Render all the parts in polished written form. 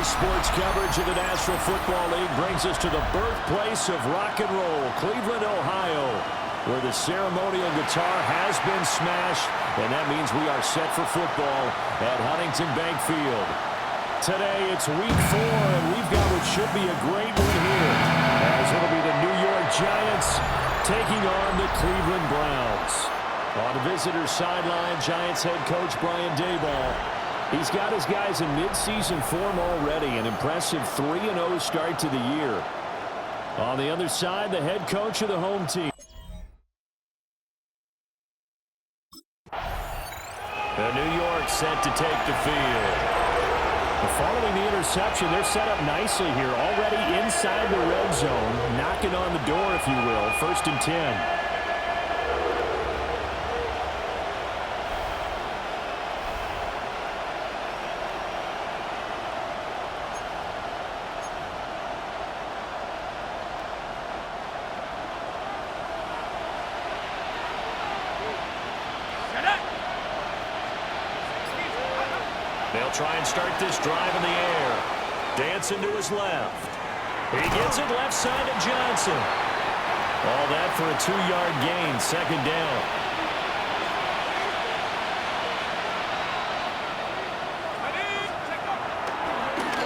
Today's sports coverage of the National Football League brings us to the birthplace of rock and roll, Cleveland, Ohio, where the ceremonial guitar has been smashed, and that means we are set for football at Huntington Bank Field. Today, it's week 4, and we've got what should be a great one here, as it'll be the New York Giants taking on the Cleveland Browns. On the visitor's sideline, Giants head coach Brian Daboll. He's got his guys in mid-season form already, an impressive 3-0 start to the year. On the other side, the head coach of the home team. New York set to take the field. Following the interception, they're set up nicely here, already inside the red zone, knocking on the door, if you will, 1st and 10. They'll try and start this drive in the air. Dancing to his left. He gets it left side to Johnson. All that for a 2-yard gain, 2nd down.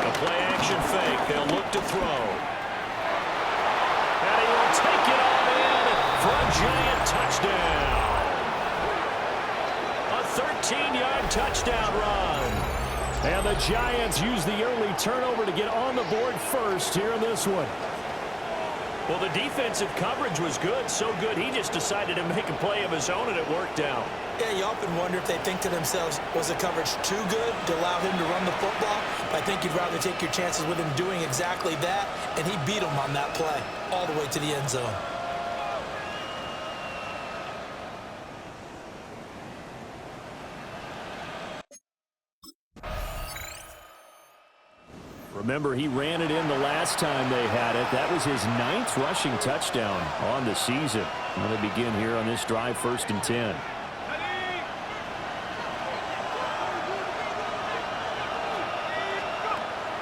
A play-action fake. They'll look to throw. And he will take it all in for a Giant touchdown. A 13-yard touchdown run. And the Giants use the early turnover to get on the board first here in this one. Well, the defensive coverage was good, so good he just decided to make a play of his own, and it worked out. Yeah, you often wonder if they think to themselves, was the coverage too good to allow him to run the football? I think you'd rather take your chances with him doing exactly that, and he beat him on that play all the way to the end zone. Remember, he ran it in the last time they had it. That was his 9th rushing touchdown on the season. And they begin here on this drive, 1st and 10.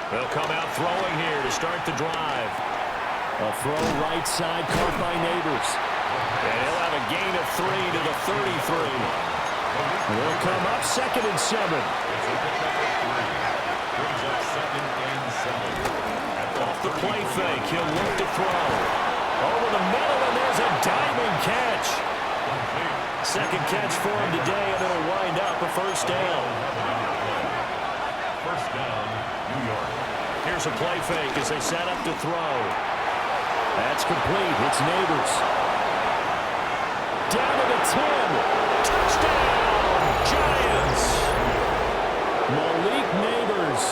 They'll come out throwing here to start the drive. A throw right side caught by Neighbors. And he'll have a gain of 3 to the 33. They'll come up 2nd and 7. Off the play fake, he'll look to throw. Over the middle, and there's a diving catch. 2nd catch for him today, and it'll wind up a 1st down. 1st down, New York. Here's a play fake as they set up to throw. That's complete. It's Neighbors. Down to the 10. Touchdown, Giants. Malik Neighbors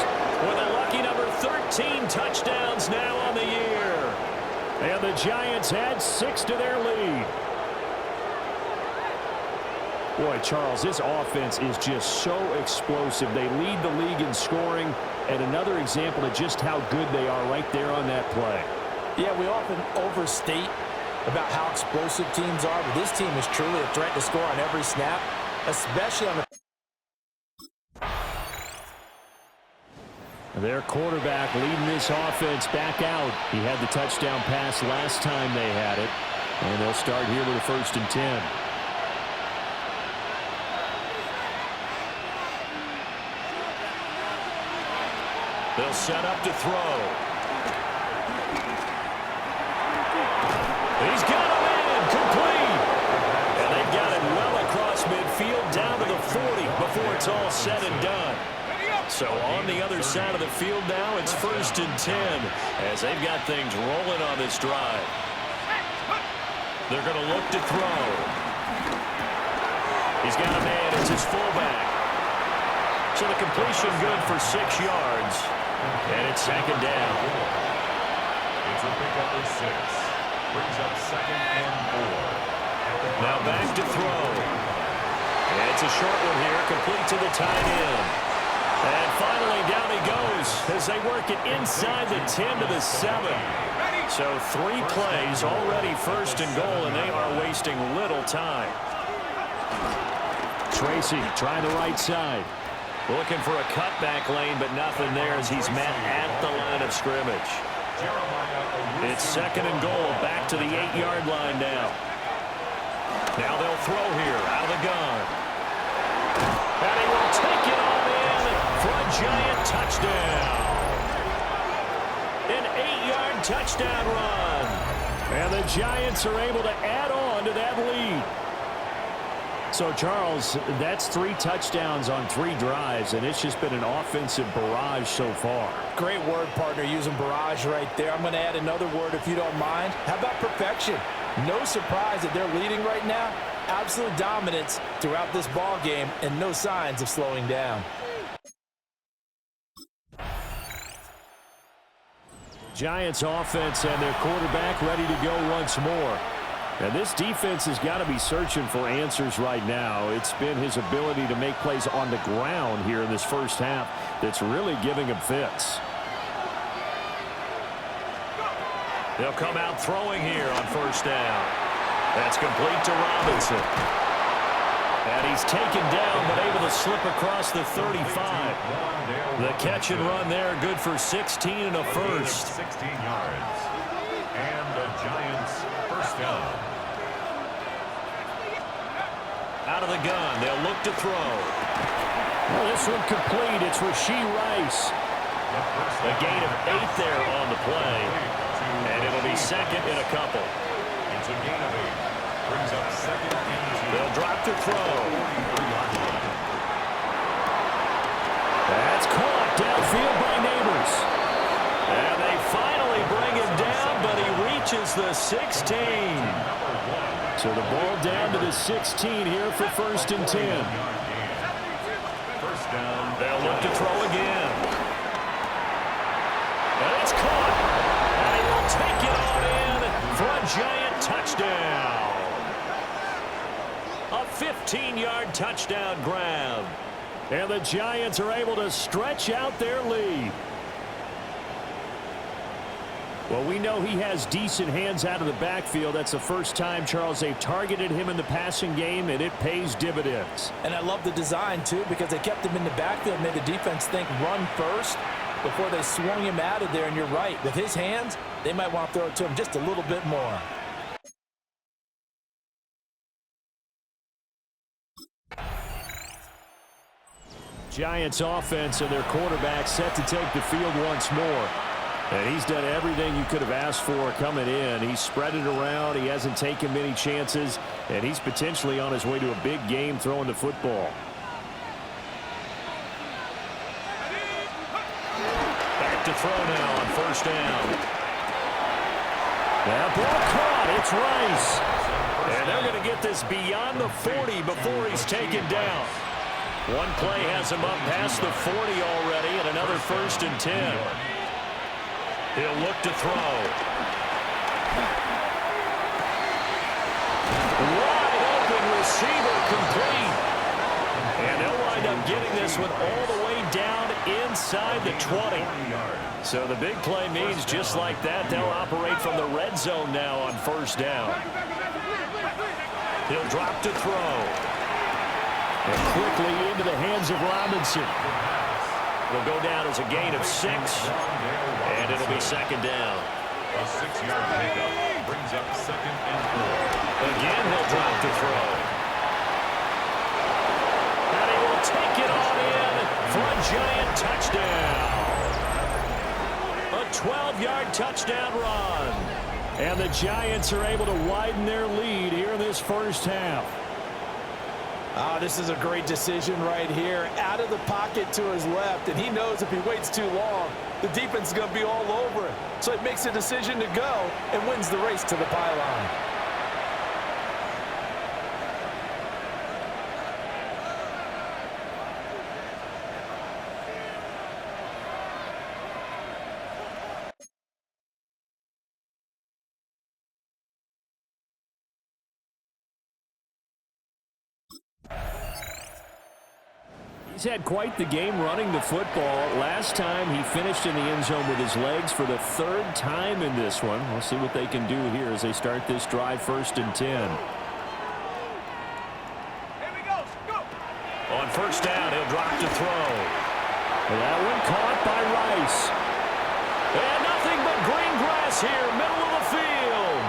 with a lucky number 13 touchdowns now on the year. And the Giants add 6 to their lead. Boy, Charles, this offense is just so explosive. They lead the league in scoring, and another example of just how good they are right there on that play. Yeah, we often overstate about how explosive teams are, but this team is truly a threat to score on every snap, especially on the... Their quarterback leading this offense back out. He had the touchdown pass last time they had it. And they'll start here with a 1st and 10. They'll set up to throw. He's got him in, complete. And they've got it well across midfield down to the 40 before it's all said and done. So on the other side of the field now, it's 1st and 10 as they've got things rolling on this drive. They're going to look to throw. He's got a man. It's his fullback. So the completion good for 6 yards. And it's 2nd down. It's a pickup of 6. Brings up 2nd and 4. Now back to throw. And it's a short one here, complete to the tight end. And finally, down he goes as they work it inside the 10 to the 7. So 3 plays, already 1st and goal, and they are wasting little time. Tracy trying the right side. Looking for a cutback lane, but nothing there as he's met at the line of scrimmage. It's 2nd and goal, back to the 8-yard line now. Now they'll throw here, out of the gun. And he will take it on in for a giant touchdown. An 8-yard touchdown run. And the Giants are able to add on to that lead. So, Charles, that's 3 touchdowns on 3 drives, and it's just been an offensive barrage so far. Great word, partner, using barrage right there. I'm going to add another word if you don't mind. How about perfection? No surprise that they're leading right now. Absolute dominance throughout this ball game and no signs of slowing down. Giants offense and their quarterback ready to go once more. And this defense has got to be searching for answers right now. It's been his ability to make plays on the ground here in this first half that's really giving him fits. They'll come out throwing here on first down. That's complete to Robinson. And he's taken down but able to slip across the 35. The catch and run there, good for 16 and a first. 16 yards. And the Giants first down. Out of the gun, they'll look to throw. Well, this one complete. It's Rashee Rice. A gain of 8 there on the play. And it'll be 2nd and a couple. It's a gain of 8. Brings up 2nd and 2. They'll drop to throw. That's caught downfield by Neighbors. And they finally bring him down, but he reaches the 16. So the ball down to the 16 here for 1st and 10. First down. They'll look to throw again. And it's caught. And he will take it on in for a giant touchdown. A 15-yard touchdown grab. And the Giants are able to stretch out their lead. Well, we know he has decent hands out of the backfield. That's the first time, Charles, they've targeted him in the passing game, and it pays dividends. And I love the design, too, because they kept him in the backfield, made the defense think run first before they swung him out of there. And you're right, with his hands, they might want to throw it to him just a little bit more. Giants offense and their quarterback set to take the field once more. And he's done everything you could have asked for coming in. He's spread it around. He hasn't taken many chances. And he's potentially on his way to a big game throwing the football. Back to throw now on first down. That ball caught. It's Rice. And they're going to get this beyond the 40 before he's taken down. One play has him up past the 40 already, and another 1st and 10. He'll look to throw. Wide open receiver complete. And they'll wind up getting this one all the way down inside the 20. So the big play means just like that, they'll operate from the red zone now on first down. He'll drop to throw. And quickly into the hands of Robinson. Will go down as a gain of 6. And it'll be 2nd down. A 6-yard pickup brings up 2nd and 4. Again, he'll drop to throw. And he will take it on in for a giant touchdown. A 12-yard touchdown run. And the Giants are able to widen their lead here in this first half. Oh, this is a great decision right here. Out of the pocket to his left, and he knows if he waits too long, the defense is going to be all over it. So it makes a decision to go and wins the race to the pylon. He's had quite the game running the football. Last time he finished in the end zone with his legs for the 3rd time in this one. We'll see what they can do here as they start this drive 1st and 10. On first down, he'll drop to throw. That one caught by Rice. And nothing but green grass here, middle of the field.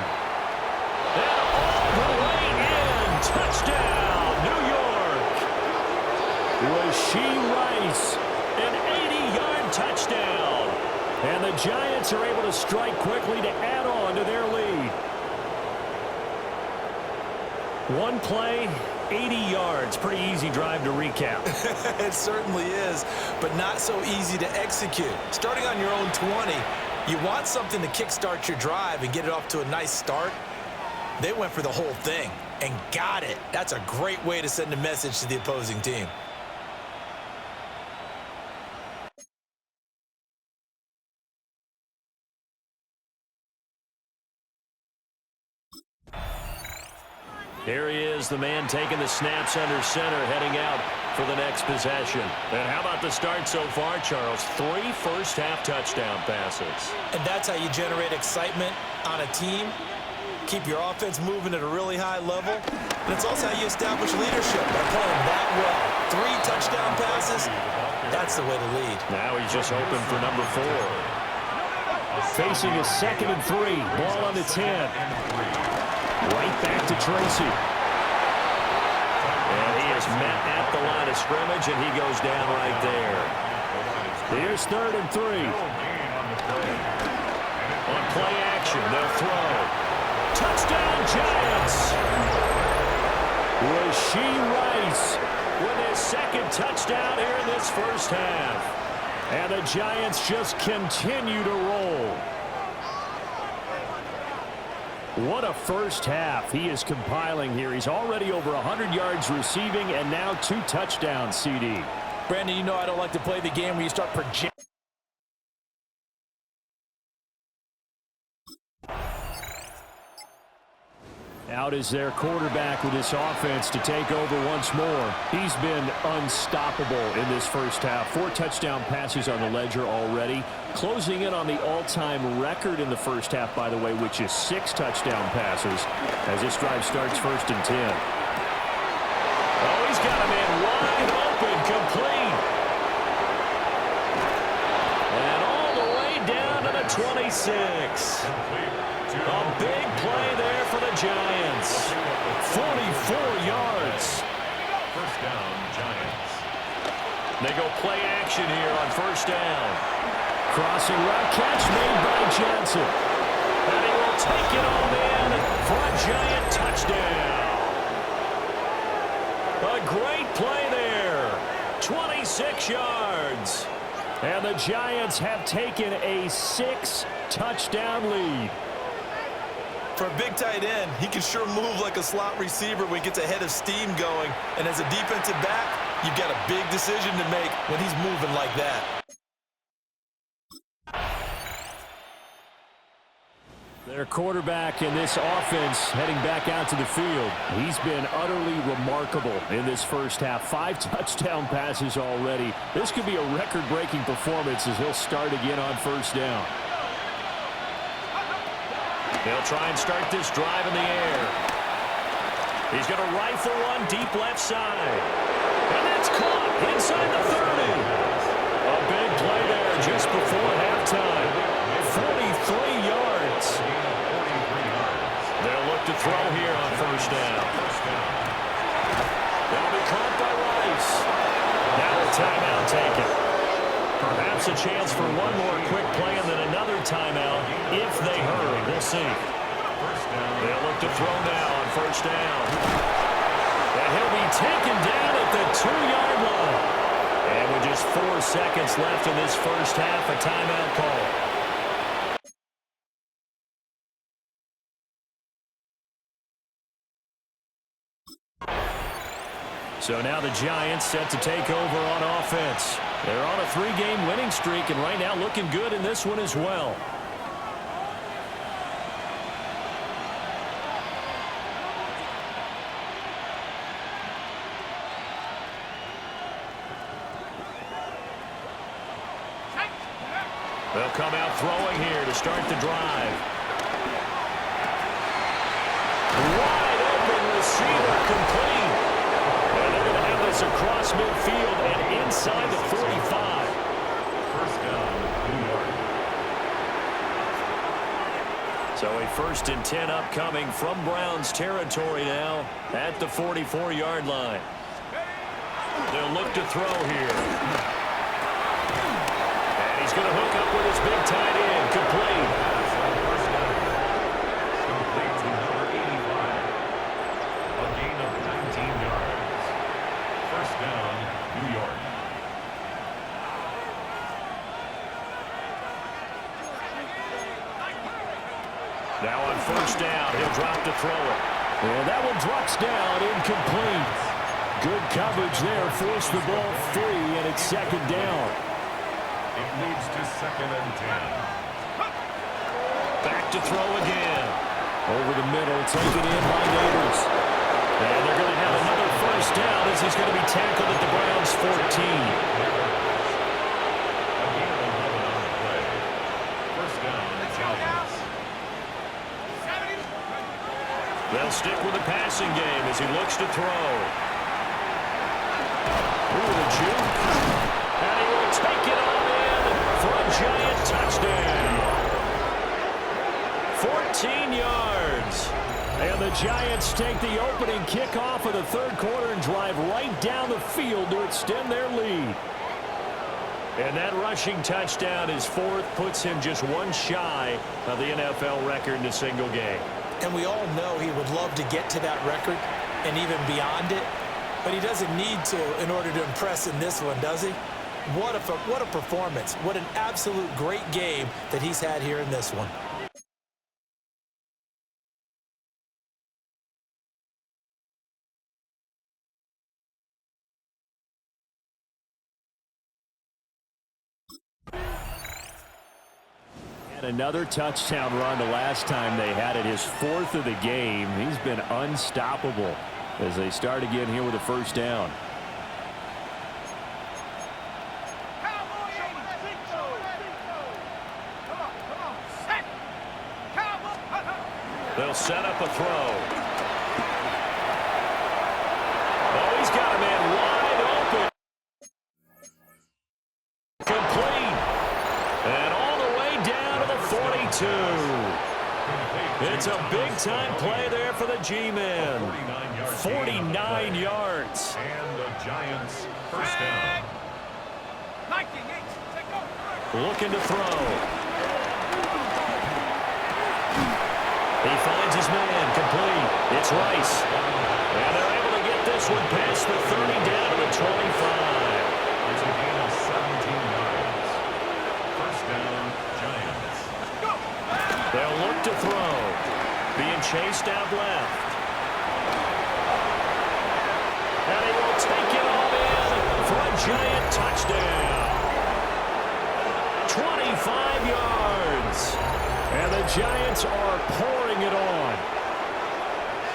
And all the way in. Touchdown, New York. Rashee Rice, an 80-yard touchdown. And the Giants are able to strike quickly to add on to their lead. One play, 80 yards. Pretty easy drive to recap. It certainly is, but not so easy to execute. Starting on your own 20, you want something to kickstart your drive and get it off to a nice start. They went for the whole thing and got it. That's a great way to send a message to the opposing team. Here he is, the man taking the snaps under center, heading out for the next possession. And how about the start so far, Charles? 3 first-half touchdown passes. And that's how you generate excitement on a team, keep your offense moving at a really high level, and it's also how you establish leadership by playing that well. 3 touchdown passes, that's the way to lead. Now he's just hoping for number 4. Facing a 2nd and 3, ball on the 10. Right back to Tracy. And he is met at the line of scrimmage, and he goes down right there. Here's 3rd and 3. On play action, they'll throw. Touchdown, Giants! Rashee Rice with his 2nd touchdown here in this first half. And the Giants just continue to roll. What a first half he is compiling here. He's already over 100 yards receiving and now 2 touchdowns, CD. Brandon, you know I don't like to play the game where you start projecting. Out is their quarterback with this offense to take over once more. He's been unstoppable in this first half. 4 touchdown passes on the ledger already. Closing in on the all-time record in the first half, by the way, which is 6 touchdown passes as this drive starts 1st and 10. Oh, he's got a man wide open, complete. And all the way down to the 26. A big play there for the Giants. 44 yards. First down, Giants. They go play action here on first down. Crossing route catch made by Johnson. And he will take it on in for a Giant touchdown. A great play there. 26 yards. And the Giants have taken a 6-touchdown lead. For a big tight end, he can sure move like a slot receiver when he gets a head of steam going. And as a defensive back, you've got a big decision to make when he's moving like that. Their quarterback in this offense heading back out to the field. He's been utterly remarkable in this first half. 5 touchdown passes already. This could be a record-breaking performance as he'll start again on first down. They'll try and start this drive in the air. He's going to rifle one deep left side. And that's caught inside the 30. A big play there just before halftime. 43 yards. They'll look to throw here on first down. That'll be caught by Rice. Now a timeout taken. Perhaps a chance for one more quick play and then another timeout if they hurry. We'll see. They'll look to throw now on first down. And he'll be taken down at the 2-yard line. And with just 4 seconds left in this first half, a timeout call. So now the Giants set to take over on offense. They're on a 3-game winning streak and right now looking good in this one as well. They'll come out throwing here to start the drive. Wide open receiver complete. And they're going to have this across field and inside the 45. First down, New York. So a 1st and 10 upcoming from Browns territory now at the 44-yard line. They'll look to throw here. And he's going to hook up with his big tight end. Complete. First down. Complete to number 85. A gain of 19 yards. First down, New York. Now on 1st down, he'll drop to throw it. And that one drops down, incomplete. Good coverage there, forced the ball free, and it's 2nd down. It leads to 2nd and 10. Back to throw again. Over the middle, taken in by Neighbors. And they're going to have another 1st down as he's going to be tackled at the Browns' 14. A gain of 11 on the play. First down, Giants. They'll stick with the passing game as he looks to throw. Ooh, the juke. And he will take it all in for a Giant touchdown. 14 yards. And the Giants take the opening kickoff of the 3rd quarter and drive right down the field to extend their lead. And that rushing touchdown, his 4th, puts him just one shy of the NFL record in a single game. And we all know he would love to get to that record and even beyond it. But he doesn't need to in order to impress in this one, does he? What a performance. What an absolute great game that he's had here in this one. And another touchdown run the last time they had it, his 4th of the game. He's been unstoppable as they start again here with a 1st down. They'll set up a throw. Oh, he's got a man wide open. Complete. And all the way down to the 42. It's a big-time play there for the G-men. 49 yards. And the Giants' first down. Looking to throw. He finds his man, complete. It's Rice. And they're able to get this one past the 30 down to the 25. It's a gain of 17 yards. First down, Giants. They'll look to throw. Being chased out left. And he will take it all in for a Giant touchdown. 25 yards. And the Giants are pouring it on.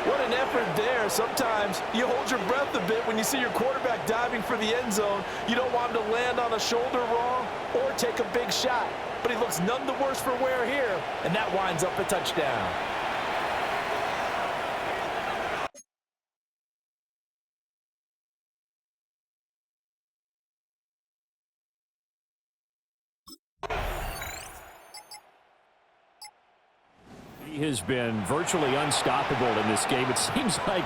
What an effort there. Sometimes you hold your breath a bit when you see your quarterback diving for the end zone. You don't want him to land on a shoulder wrong or take a big shot. But he looks none the worse for wear here, and that winds up a touchdown. He has been virtually unstoppable in this game. It seems like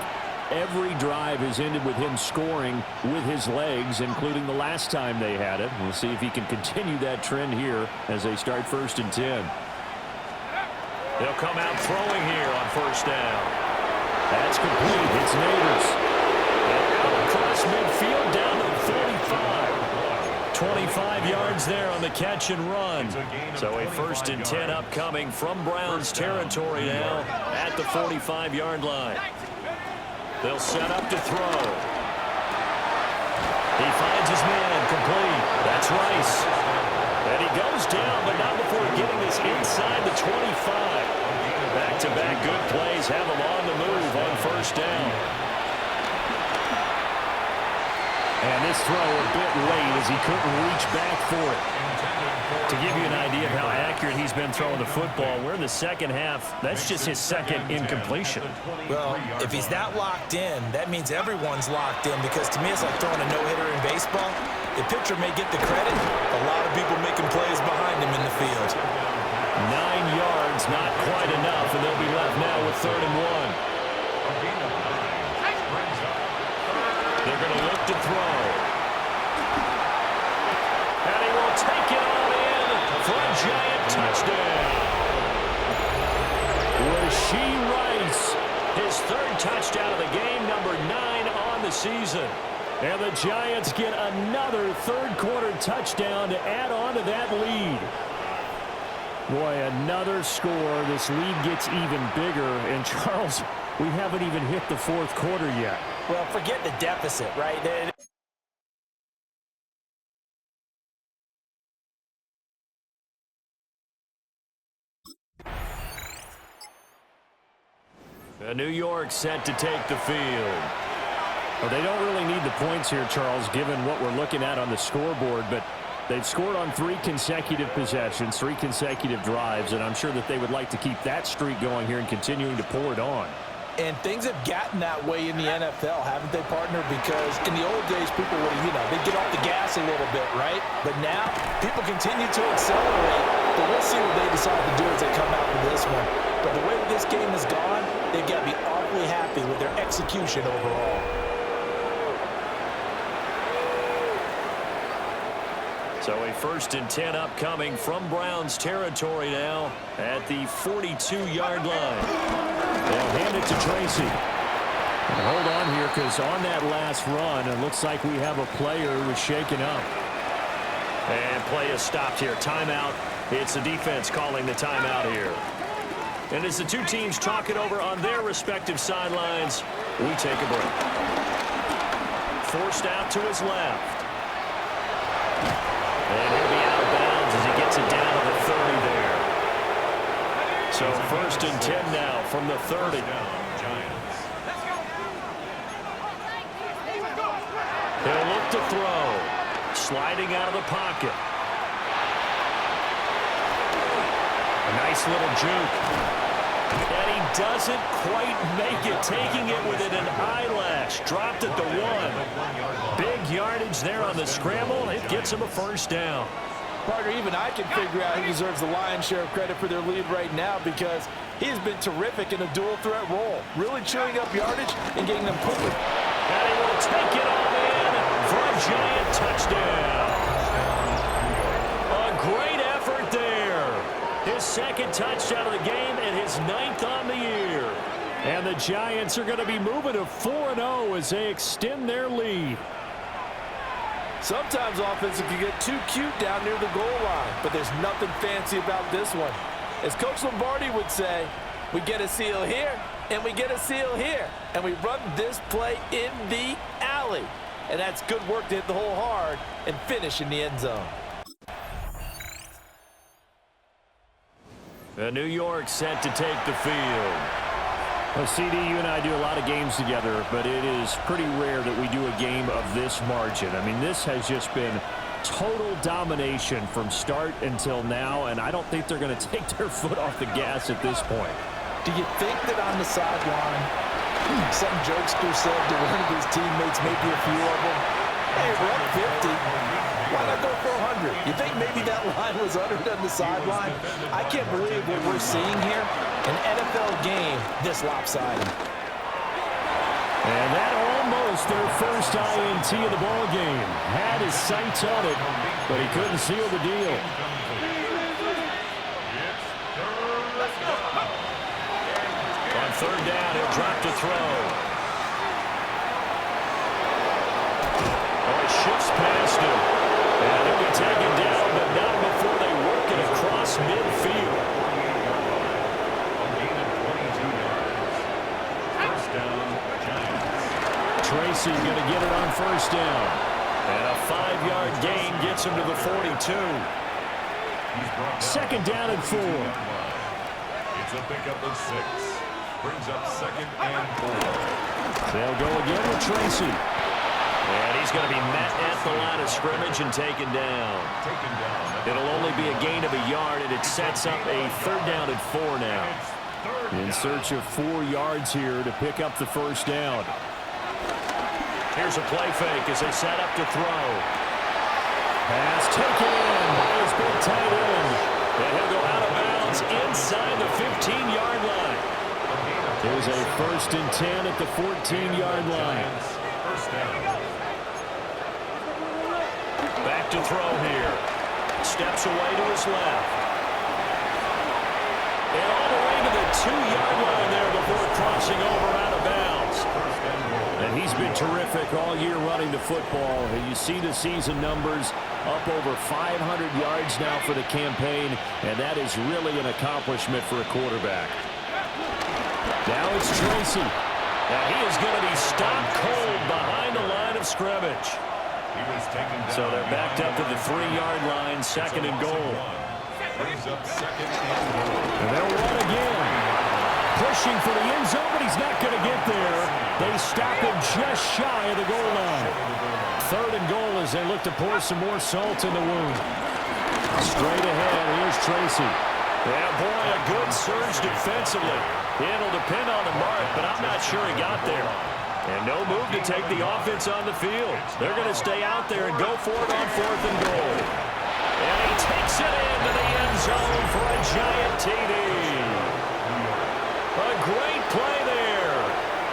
every drive has ended with him scoring with his legs, including the last time they had it. We'll see if he can continue that trend here as they start 1st and 10. They'll come out throwing here on 1st down. That's complete. It's Neighbors. And out across midfield down to the 45. 25 yards there on the catch and run. So a 1st and 10 upcoming from Browns territory now at the 45-yard line. They'll set up to throw. He finds his man, complete. That's Rice. And he goes down, but not before getting this inside the 25. Back-to-back good plays have him on the move on 1st down. And this throw a bit late as he couldn't reach back for it. To give you an idea of how accurate he's been throwing the football, we're in the second half. That's just his second incompletion. Well, if he's not locked in, that means everyone's locked in, because to me it's like throwing a no-hitter in baseball. The pitcher may get the credit. A lot of people making plays behind him in the field. 9 yards, not quite enough, and they'll be left now with 3rd and 1. They're going to look to throw. And he will take it all in for a giant touchdown. Rashee Rice, his 3rd touchdown of the game, number 9 on the season. And the Giants get another 3rd quarter touchdown to add on to that lead. Boy, another score. This lead gets even bigger. And Charles, we haven't even hit the 4th quarter yet. Well, forget the deficit, right? New York set to take the field. Well, they don't really need the points here, Charles, given what we're looking at on the scoreboard, but they've scored on 3 consecutive possessions, 3 consecutive drives, and I'm sure that they would like to keep that streak going here and continuing to pour it on. And things have gotten that way in the NFL, haven't they, partner? Because in the old days, people would, they'd get off the gas a little bit, right? But now, people continue to accelerate. But we'll see what they decide to do as they come out with this one. But the way that this game has gone, they've got to be awfully happy with their execution overall. So a 1st and 10 upcoming from Browns territory now at the 42-yard line. They'll hand it to Tracy. And hold on here, because on that last run, it looks like we have a player who was shaken up. And play is stopped here. Timeout. It's the defense calling the timeout here. And as the two teams talk it over on their respective sidelines, we take a break. Forced out to his left. And he'll be out of bounds as he gets it down to the 30 there. So 1st and 10 now from the 30. He'll look to throw. Sliding out of the pocket. A nice little juke. And he doesn't quite make it, taking it within an eyelash. Dropped at the 1. Big yardage there on the scramble. It gets him a 1st down. Partner, even I can figure out who deserves the lion's share of credit for their lead right now, because he's been terrific in a dual threat role, really chewing up yardage and getting them quickly. And he will take it all in for a giant touchdown. A great effort there. His 2nd touchdown of the game and his 9th on the year. And the Giants are going to be moving to 4-0 as they extend their lead. Sometimes offenses can get too cute down near the goal line, but there's nothing fancy about this one. As Coach Lombardi would say, we get a seal here, and we get a seal here, and we run this play in the alley. And that's good work to hit the hole hard and finish in the end zone. New York set to take the field. Well, CD, you and I do a lot of games together, but it is pretty rare that we do a game of this margin. I mean, this has just been total domination from start until now, and I don't think they're going to take their foot off the gas at this point. Do you think that on the sideline, some jokester said to one of his teammates, maybe a few of them, hey, we're up 50. Why not go for 100? You think maybe that line was uttered on the sideline? I can't believe what we're seeing here. An NFL game this lopsided. And that almost their first INT of the ball game. Had his sights on it, but he couldn't seal the deal. On 3rd down, he'll drop to throw. Oh, he shifts past him. And he'll be taken down, but not before they work it across midfield. Tracy's going to get it on 1st down. And a 5-yard gain gets him to the 42. 2nd down and 4. It's a pickup of 6. Brings up 2nd and 4. They'll go again with Tracy. And he's going to be met at the line of scrimmage and taken down. It'll only be a gain of a yard, and it sets up a 3rd down and 4 now. In search of 4 yards here to pick up the first down. Here's a play fake as they set up to throw. Pass taken in by his big tight end. And he'll go out of bounds inside the 15-yard line. There's a 1st and 10 at the 14-yard line. Back to throw here. Steps away to his left. And all the way to the 2-yard line there before crossing over out of bounds. And he's been terrific all year running the football. And you see the season numbers up over 500 yards now for the campaign. And that is really an accomplishment for a quarterback. Now it's Tracy. And he is going to be stopped cold behind the line of scrimmage. So they're backed up to the 3-yard line, 2nd and goal. And they'll run again. Pushing for the end zone, but he's not going to get there. They stop him just shy of the goal line. 3rd and goal as they look to pour some more salt in the wound. Straight ahead, here's Tracy. Yeah, boy, a good surge defensively. It'll depend on the mark, but I'm not sure he got there. And no move to take the offense on the field. They're going to stay out there and go for it on 4th and goal. And he takes it into the end zone for a giant TD. A great play there.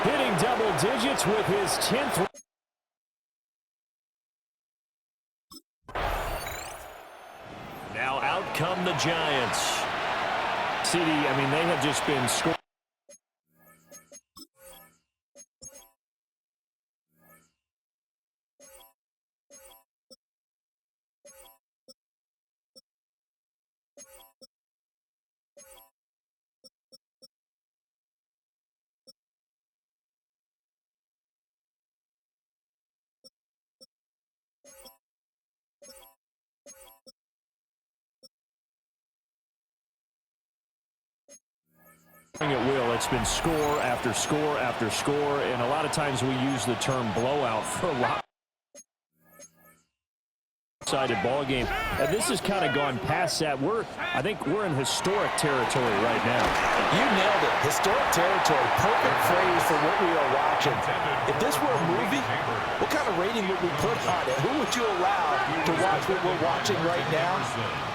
Hitting double digits with his 10th. Now out come the Giants. CD, I mean, they have just been scoring. At will. It's been score after score after score, and a lot of times we use the term blowout for a lot. Excited ball game, and this has kind of gone past that. I think we're in historic territory right now. You nailed it. Historic territory. Perfect phrase for what we are watching. If this were a movie, what kind of rating would we put on it? Who would you allow to watch what we're watching right now?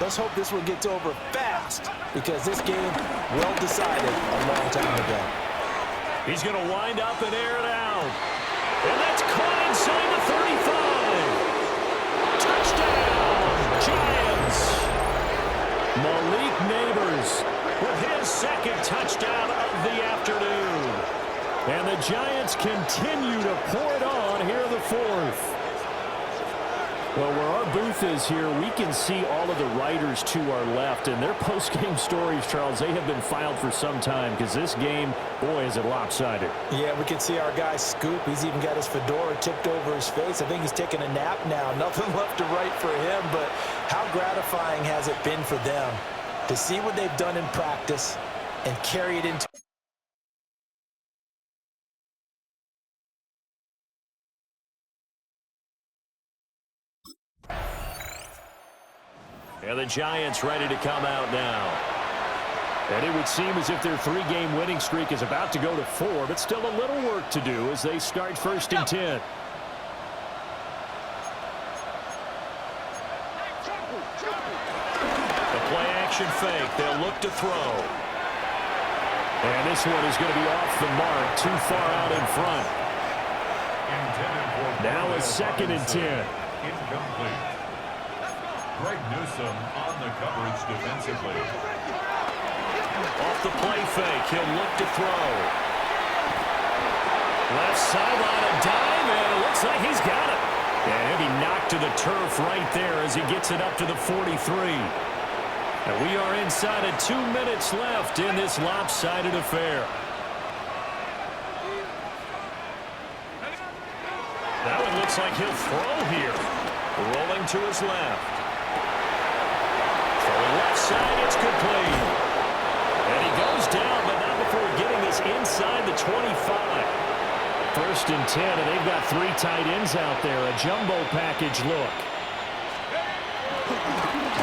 Let's hope this one gets over fast, because this game well decided a long time ago. He's going to wind up and air it out. And that's caught inside the 35. Touchdown, Giants. Malik Neighbors with his 2nd touchdown of the afternoon. And the Giants continue to pour it on here in the 4th. Well, where our booth is here, we can see all of the writers to our left, and their post-game stories, Charles, they have been filed for some time, because this game, boy, is it lopsided. Yeah, we can see our guy Scoop. He's even got his fedora tipped over his face. I think he's taking a nap now. Nothing left to write for him, but how gratifying has it been for them to see what they've done in practice and carry it into... And the Giants ready to come out now. And it would seem as if their 3-game winning streak is about to go to 4, but still a little work to do as they start 1st and 10. The play action fake. They'll look to throw. And this one is going to be off the mark, too far out in front. Now it's 2nd and 10. Incomplete. Greg Newsome on the coverage defensively. Off the play fake, he'll look to throw. Left sideline, a dive, and it looks like he's got it. And he'll be knocked to the turf right there as he gets it up to the 43. And we are inside of 2 minutes left in this lopsided affair. That one looks like he'll throw here. Rolling to his left. Left side, it's complete. And he goes down, but not before getting this inside the 25. First and 10, and they've got 3 tight ends out there. A jumbo package look.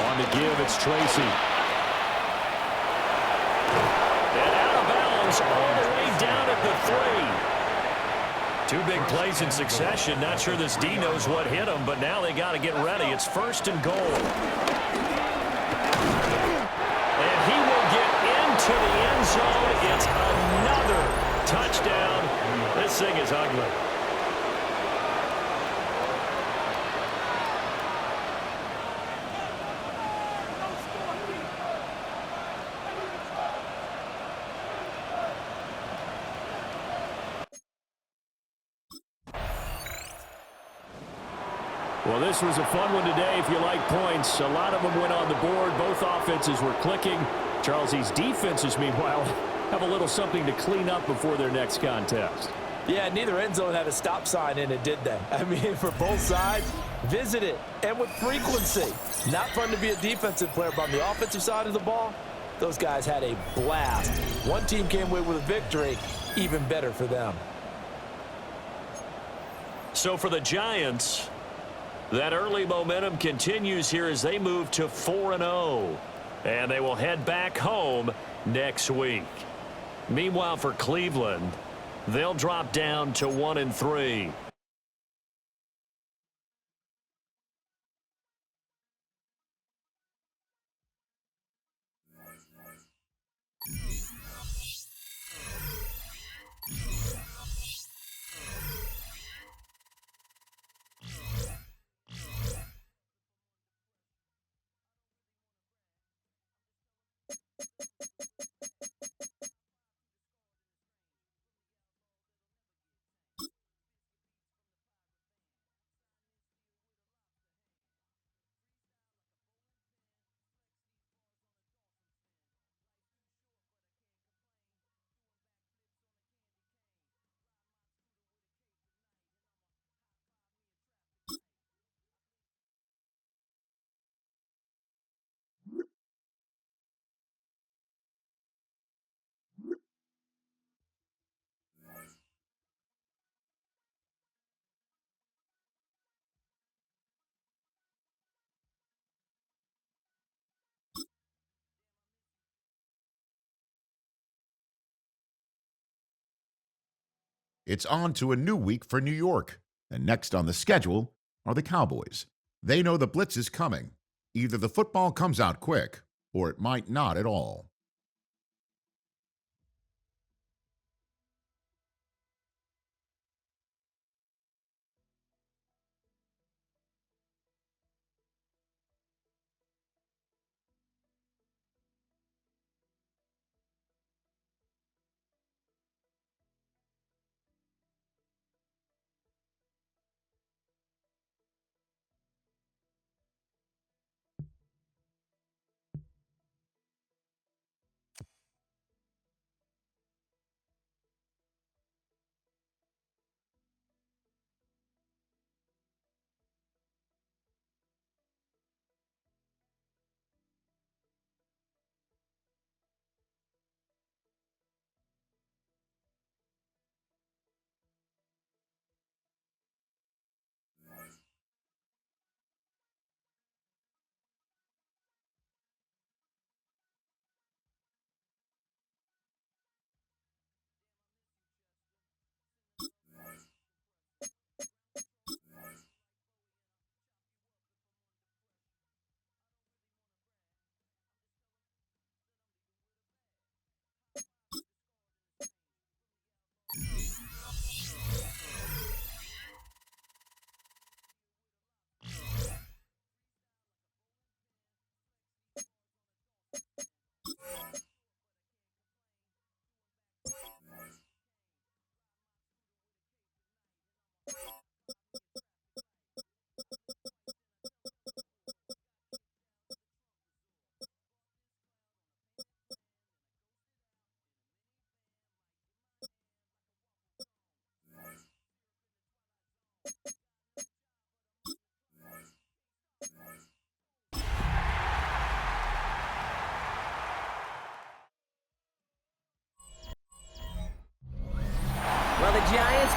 On the give, it's Tracy. And out of bounds all the way down at the 3. 2 big plays in succession. Not sure this D knows what hit him, but now they got to get ready. It's first and goal. And he will get into the end zone. It's another touchdown. This thing is ugly. Well, this was a fun one today if you like points. A lot of them went on the board. Both offenses were clicking. Charles, these defenses, meanwhile, have a little something to clean up before their next contest. Yeah, neither end zone had a stop sign in it, did they? I mean, for both sides, visit it, and with frequency. Not fun to be a defensive player, but on the offensive side of the ball, those guys had a blast. One team came away with a victory, even better for them. So for the Giants, that early momentum continues here as they move to 4-0. And they will head back home next week. Meanwhile, for Cleveland, they'll drop down to 1-3. It's on to a new week for New York, and next on the schedule are the Cowboys. They know the blitz is coming. Either the football comes out quick, or it might not at all.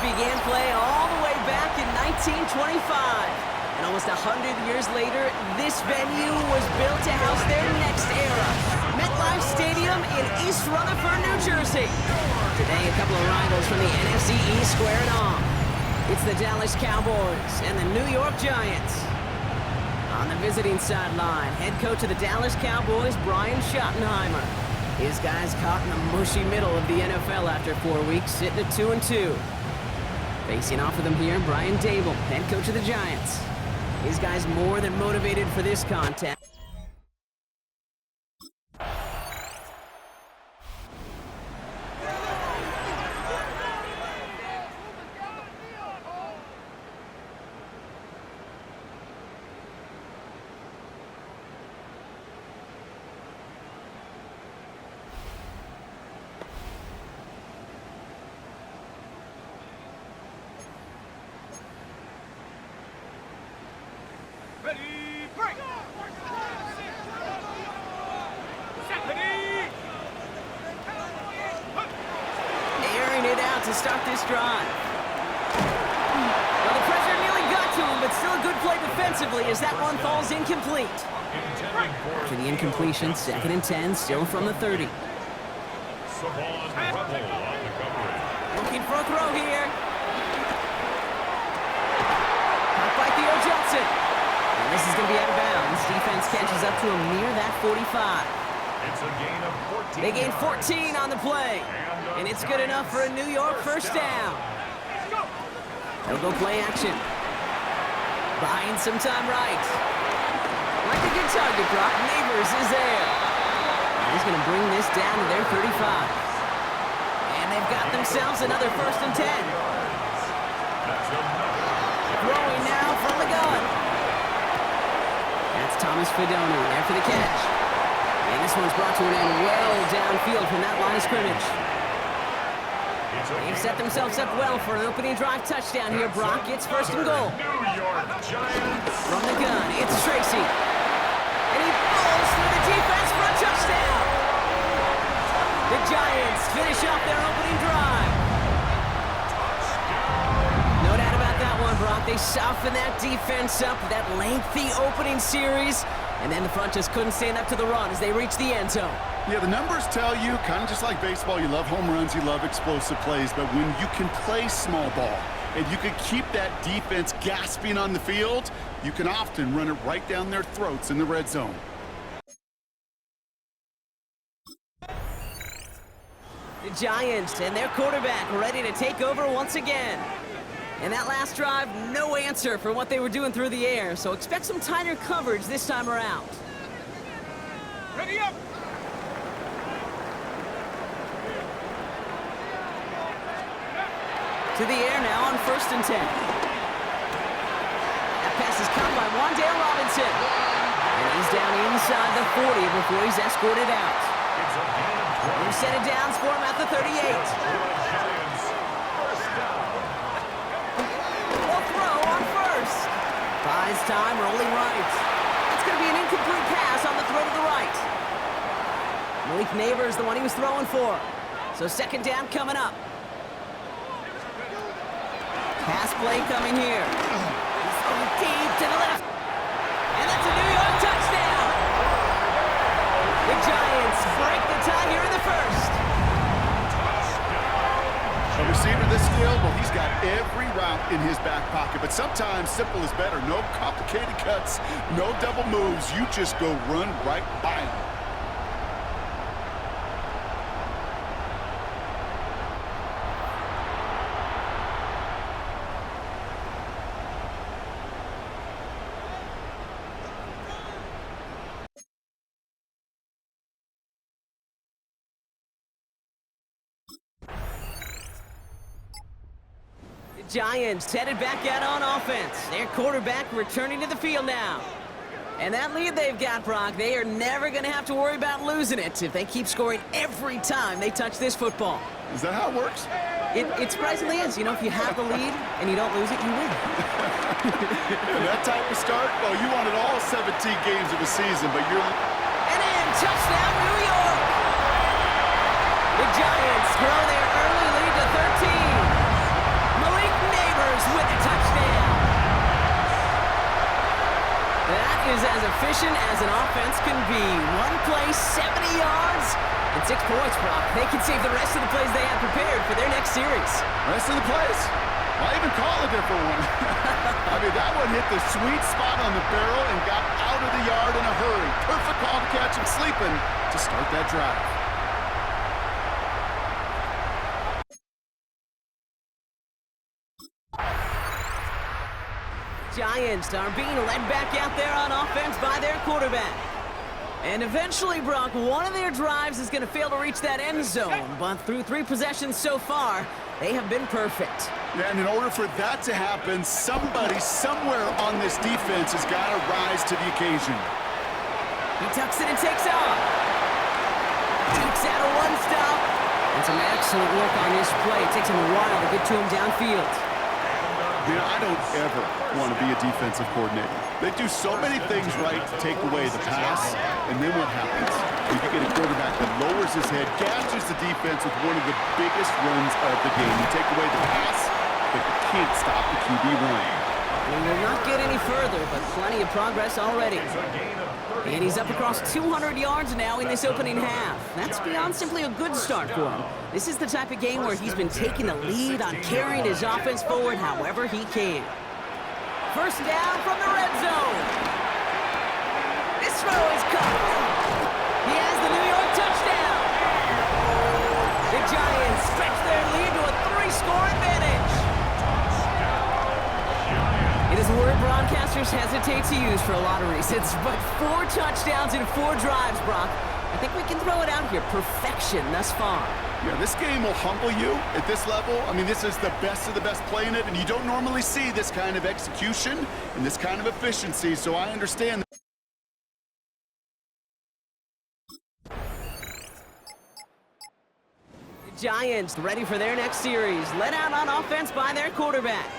began play all the way back in 1925. And almost 100 years later, this venue was built to house their next era. MetLife Stadium in East Rutherford, New Jersey. Today, a couple of rivals from the NFC East squaring off. It's the Dallas Cowboys and the New York Giants. On the visiting sideline, head coach of the Dallas Cowboys, Brian Schottenheimer. His guys caught in the mushy middle of the NFL after 4 weeks, sitting at 2-2. Facing off with him here, Brian Dable, head coach of the Giants. These guys more than motivated for this contest. To start this drive. Well, the pressure nearly got to him, but still a good play defensively as that one falls incomplete. After the incompletion, 2nd and 10, still from the 30. Looking for a throw here. Caught by Theo Johnson. And this is going to be out of bounds. Defense catches up to him near that 45. It's a gain of 14. They gain 14 on the play. And it's good enough for a New York first down. They'll go play action. Buying some time right. Like a good target drop, Neighbors is there. He's going to bring this down to their 35. And they've got themselves another 1st and 10. Throwing now from the gun. That's Thomas Fidone there for the catch. And this one's brought to an end well downfield from that line of scrimmage. They've set themselves up well for an opening drive touchdown here, Brock. It's 1st and goal. From the gun, it's Tracy. And he falls through the defense for a touchdown. The Giants finish off their opening drive. No doubt about that one, Brock. They soften that defense up, that lengthy opening series. And then the front just couldn't stand up to the run as they reached the end zone. Yeah, the numbers tell you, kind of just like baseball, you love home runs, you love explosive plays, but when you can play small ball and you can keep that defense gasping on the field, you can often run it right down their throats in the red zone. The Giants and their quarterback ready to take over once again. And that last drive, no answer for what they were doing through the air, so expect some tighter coverage this time around. Ready up! To the air now on 1st and 10. That pass is caught by Wan'Dale Robinson. And he's down inside the 40 before he's escorted out. New set of downs for him at the 38. They'll throw on 1st. Buys time, rolling right. That's going to be an incomplete pass on the throw to the right. Malik Neighbors, the one he was throwing for. So 2nd down coming up. Pass play coming here. He's going deep to the left. And that's a New York touchdown. The Giants break the tie here in the 1st. A receiver this skilled, well, he's got every route in his back pocket, but sometimes simple is better. No complicated cuts, no double moves. You just go run right by him. Giants headed back out on offense. Their quarterback returning to the field now. And that lead they've got, Brock, they are never going to have to worry about losing it if they keep scoring every time they touch this football. Is that how it works? It surprisingly is. You know, if you have the lead and you don't lose it, you win. That type of start, well, you wanted all 17 games of a season, but you're... And in, touchdown, New York! The Giants grow their early lead to 13. Malik Sanders with a touchdown. That is as efficient as an offense can be. One play, 70 yards, and 6 points, Brock. They can save the rest of the plays they have prepared for their next series. Rest of the plays? Why even call a different one? I mean, that one hit the sweet spot on the barrel and got out of the yard in a hurry. Perfect call to catch him sleeping to start that drive. Giants are being led back out there on offense by their quarterback. And eventually, Brock, one of their drives is going to fail to reach that end zone. But through 3 possessions so far, they have been perfect. Yeah, and in order for that to happen, somebody somewhere on this defense has got to rise to the occasion. He tucks it and takes off. Takes out a 1-stop. And some excellent work on this play. It takes him a while to get to him downfield. You know, I don't ever want to be a defensive coordinator. They do so many things right to take away the pass, and then what happens? You get a quarterback that lowers his head, gashes the defense with one of the biggest runs of the game. You take away the pass, but you can't stop the QB run. We will not get any further, but plenty of progress already. And he's up across 200 yards now in this opening half. That's beyond simply a good start for him. This is the type of game where he's been taking the lead on carrying his offense forward however he can. First down from the red zone. This throw is caught. He has the New York touchdown. The Giants stretch their lead to a 3-score advantage. It is a word broadcasters hesitate to use for a lot of reasons, but 4 touchdowns in 4 drives, Brock. I think we can throw it out here. Perfection thus far. Yeah, this game will humble you at this level. I mean, this is the best of the best playing it, and you don't normally see this kind of execution and this kind of efficiency, so I understand. The Giants ready for their next series, led out on offense by their quarterback.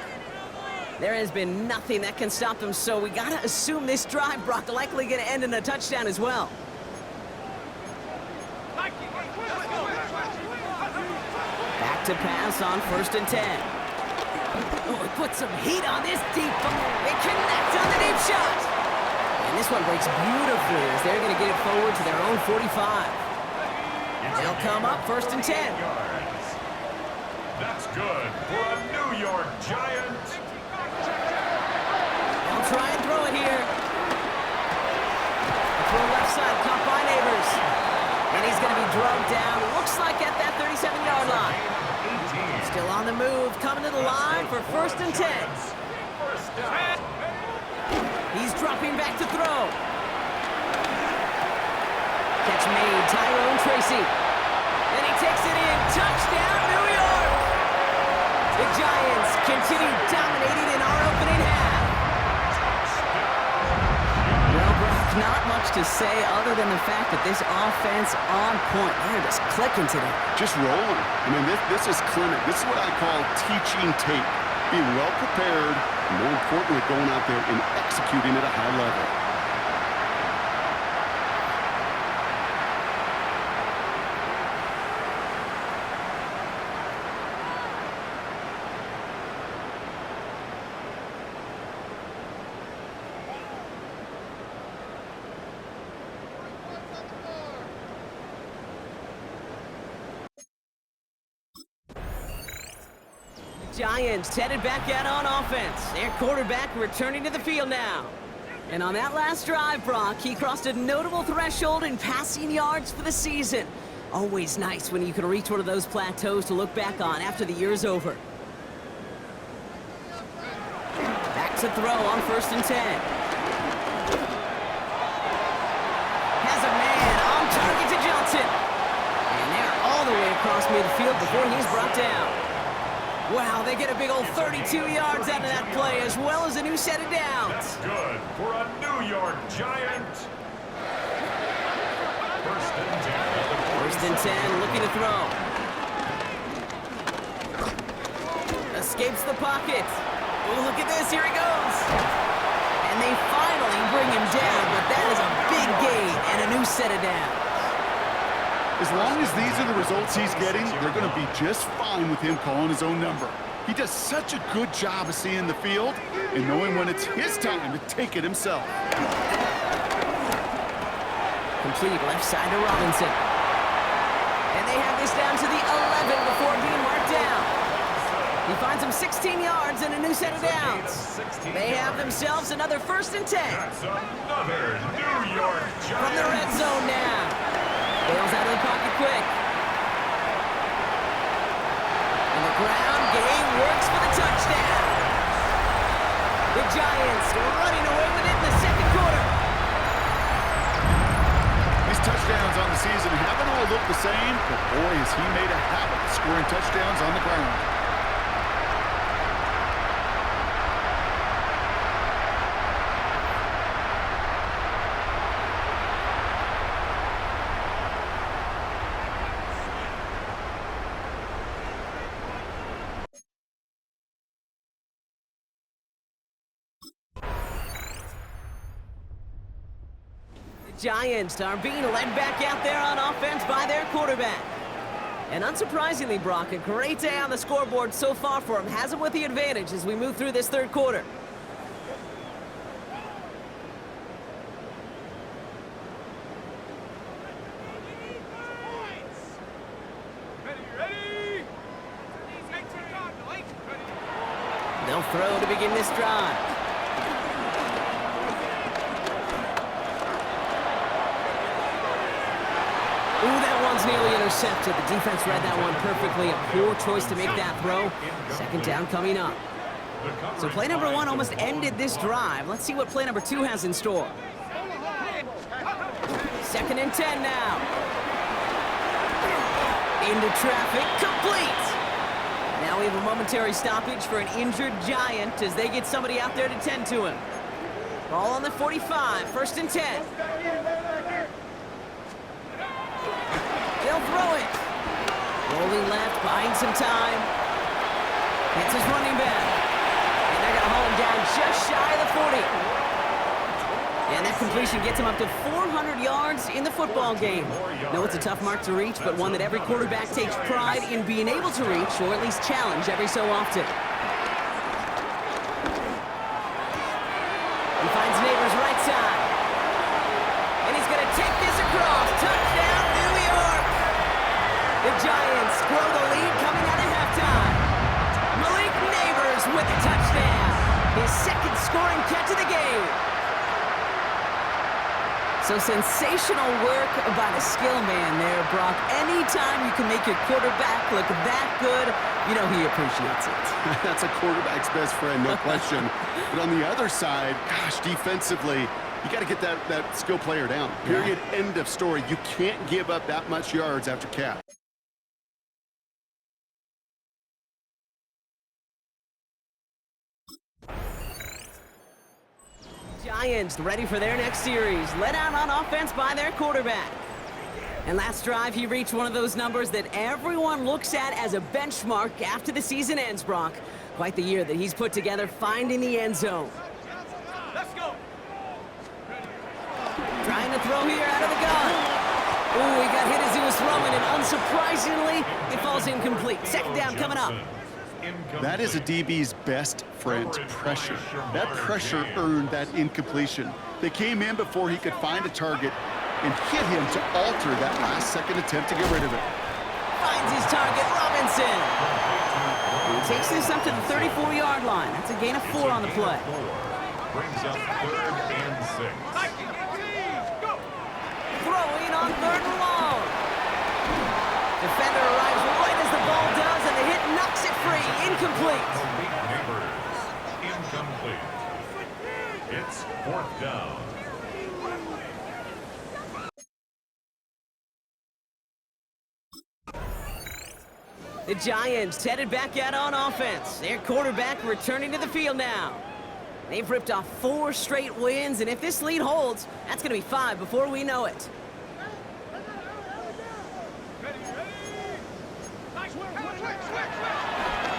There has been nothing that can stop them, so we got to assume this drive, Brock, likely going to end in a touchdown as well. Back to pass on 1st and 10. Oh, he put some heat on this deep ball. They connect on the deep shot. And this one breaks beautifully as they're going to get it forward to their own 45. They'll come up 1st and 10. That's good for a New York Giant. They'll try and throw it here. Throw left side, caught by Neighbors. And he's going to be drugged down. Looks like at that 37-yard line. Still on the move, coming to the line for 1st and 10. He's dropping back to throw. Catch made, Tyrone Tracy. And he takes it in. Touchdown, New York! The Giants continue dominating in our opening half. Well, Brock, not much to say other than the fact that this offense on point. They're just clicking today. Just rolling. I mean, this is clinic. This is what I call teaching tape. Being well prepared, and more importantly, going out there and executing at a high level. Giants headed back out on offense. Their quarterback returning to the field now. And on that last drive, Brock, he crossed a notable threshold in passing yards for the season. Always nice when you can reach one of those plateaus to look back on after the year's over. Back to throw on 1st and 10. Has a man on target to Johnson. And they're all the way across midfield before he's brought down. Wow, they get a big old 32 yards out of that play, as well as a new set of downs. That's good for a New York Giant. 1st and 10. 1st and 10, looking to throw. Escapes the pocket. Oh, look at this, here he goes. And they finally bring him down, but that is a big gain and a new set of downs. As long as these are the results he's getting, they're going to be just fine with him calling his own number. He does such a good job of seeing the field and knowing when it's his time to take it himself. Complete left side to Robinson. And they have this down to the 11 before being marked down. He finds him 16 yards and a new set of downs. They have themselves another 1st and 10. That's another New York Giants. From the red zone now. Bales out of the pocket quick. And the ground game works for the touchdown. The Giants running away with it in the 2nd quarter. These touchdowns on the season haven't all looked the same, but boy, has he made a habit of scoring touchdowns on the ground. Giants are being led back out there on offense by their quarterback. And unsurprisingly, Brock, a great day on the scoreboard so far for him. Has him with the advantage as we move through this 3rd quarter. They'll throw to begin this drive. Ooh, that one's nearly intercepted. The defense read that one perfectly. A poor choice to make that throw. 2nd down coming up. So play number 1 almost ended this drive. Let's see what play number 2 has in store. 2nd and 10 now. Into traffic, complete. Now we have a momentary stoppage for an injured Giant as they get somebody out there to tend to him. Ball on the 45, 1st and 10. They'll throw it. Rolling left, buying some time. It's his running back. And they're going to haul him down just shy of the 40. And that completion gets him up to 400 yards in the football game. No, it's a tough mark to reach, but one that every quarterback takes pride in being able to reach, or at least challenge every so often. He finds Neighbors right side. And he's going to take this across. Touchdown, New York! The Giants grow the lead coming out of halftime. Malik Neighbors with the touchdown. His 2nd scoring catch of the game. So sensational work by the skill man there, Brock. Anytime you can make your quarterback look that good, you know he appreciates it. That's a quarterback's best friend, no question. But on the other side, gosh, defensively, you got to get that skill player down. Period. Yeah. End of story. You can't give up that much yards after catch. Giants ready for their next series, led out on offense by their quarterback. And last drive, he reached one of those numbers that everyone looks at as a benchmark after the season ends, Brock. Quite the year that he's put together, finding the end zone. Let's go. Trying to throw here out of the gun. Ooh, he got hit as he was throwing, and unsurprisingly, it falls incomplete. 2nd down coming up. That is a DB's best friend, pressure. That pressure earned that incompletion. They came in before he could find a target and hit him to alter that last-second attempt to get rid of it. Finds his target, Robinson. He takes this up to the 34-yard line. That's a gain of 4 on the play. Brings up 3rd and 6. Throwing on 3rd and long. Defender arrives right as the ball does, and the hit knocks it free. Incomplete. Incomplete. It's 4th down. The Giants headed back out on offense. Their quarterback returning to the field now. They've ripped off 4 straight wins, and if this lead holds, that's going to be 5 before we know it.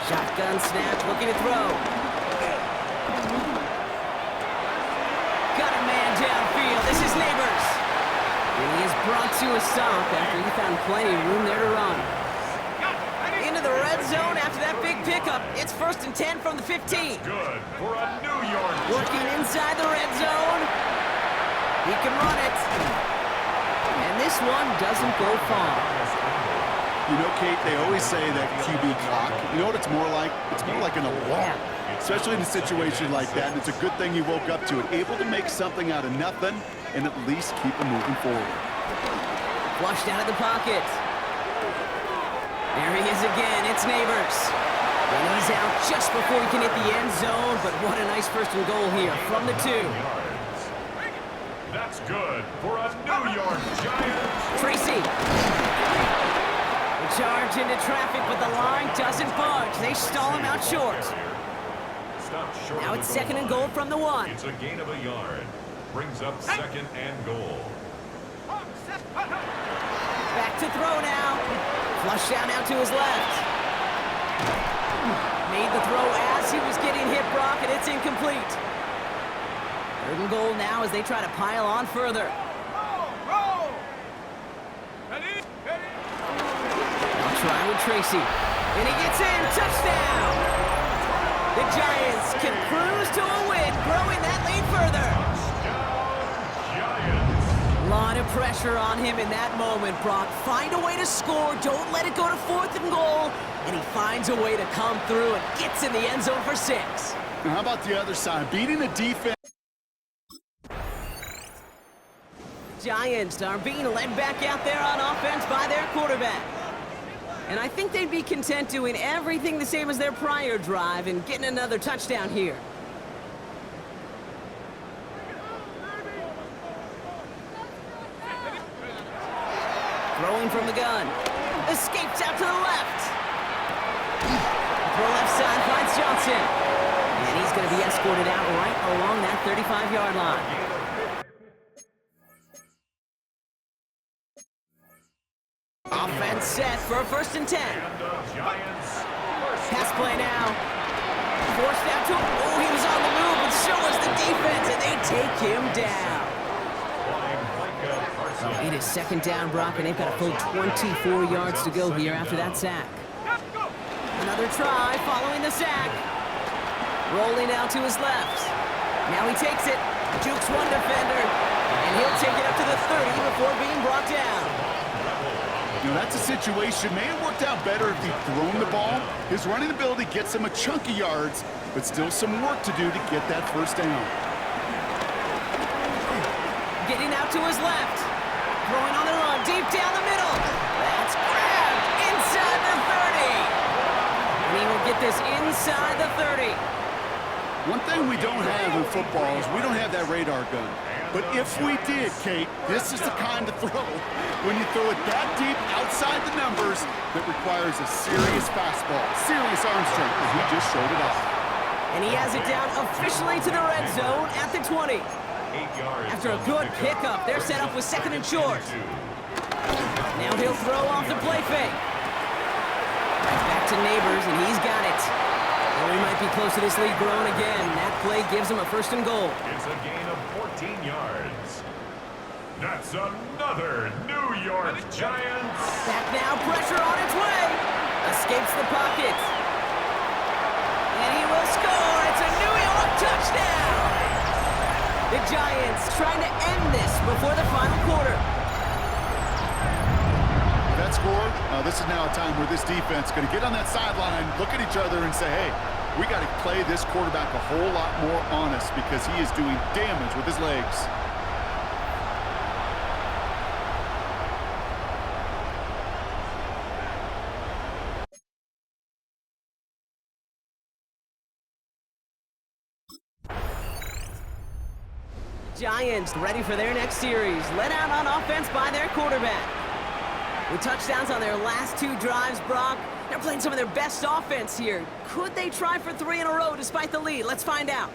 Shotgun snap, looking to throw. Got a man downfield. This is Neighbors. And he is brought to a stop after he found plenty of room there to run. Into the red zone after that big pickup. It's 1st and 10 from the 15. Good for a New York. Working inside the red zone. He can run it. And this one doesn't go far. You know, Kate, they always say that QB clock, you know what it's more like? It's more like an alarm, especially in a situation like that. And it's a good thing you woke up to it, able to make something out of nothing and at least keep them moving forward. Flushed out of the pocket. There he is again. It's Neighbors. And he's out just before he can hit the end zone, but what a nice 1st and goal here from the 2. That's good for a New York Giants. Tracy. The charge into traffic, but the line doesn't budge. They stall him out short. Now it's 2nd and goal from the 1. It's a gain of a yard. Brings up 2nd and goal. Back to throw now. Flush down out to his left. Made the throw as he was getting hit, Brock, and it's incomplete. 3rd and goal now as they try to pile on further. They'll try with Tracy. And he gets in. Touchdown! The Giants can cruise to a win, growing that lead further. A lot of pressure on him in that moment, Brock. Find a way to score. Don't let it go to 4th and goal. And he finds a way to come through and gets in the end zone for 6. Now, how about the other side? Beating the defense. Giants are being led back out there on offense by their quarterback. And I think they'd be content doing everything the same as their prior drive and getting another touchdown here. Throwing from the gun. Escapes out to the left. Throw left side finds Johnson. And he's going to be escorted out right along that 35-yard line. Offense set for a 1st and 10. Pass play now. Forced out to him. Oh, he was on the move, but so was the defense, and they take him down. It is 2nd down, Brock, and they've got a full 24 yards to go here after that sack. Another try following the sack. Rolling out to his left. Now he takes it. Jukes one defender, and he'll take it up to the 30 before being brought down. You know, that's a situation. May have worked out better if he'd thrown the ball. His running ability gets him a chunk of yards, but still some work to do to get that 1st down. Getting out to his left. Throwing on the run, deep down the middle. That's grabbed inside the 30. And he will get this inside the 30. One thing we don't have in football is we don't have that radar gun. But if we did, Kate, this is the kind of throw when you throw it that deep outside the numbers that requires a serious fastball, serious arm strength, and he just showed it off. And he has it down officially to the red zone at the 20. After a good pickup, they're set up with 2nd and short. Now he'll throw off the play fake. Back to Neighbors, and he's got it. Well, he might be close to this lead growing again. That play gives him a 1st and goal. It's a gain of 14 yards. That's another New York Giants. Back now, pressure on its way. Escapes the pocket. And he will score. It's a New York touchdown. The Giants trying to end this before the final quarter. That score, this is now a time where this defense is going to get on that sideline, look at each other and say, hey, we got to play this quarterback a whole lot more honest because he is doing damage with his legs. Giants ready for their next series. Led out on offense by their quarterback. With touchdowns on their last 2 drives, Brock, they're playing some of their best offense here. Could they try for 3 in a row despite the lead? Let's find out.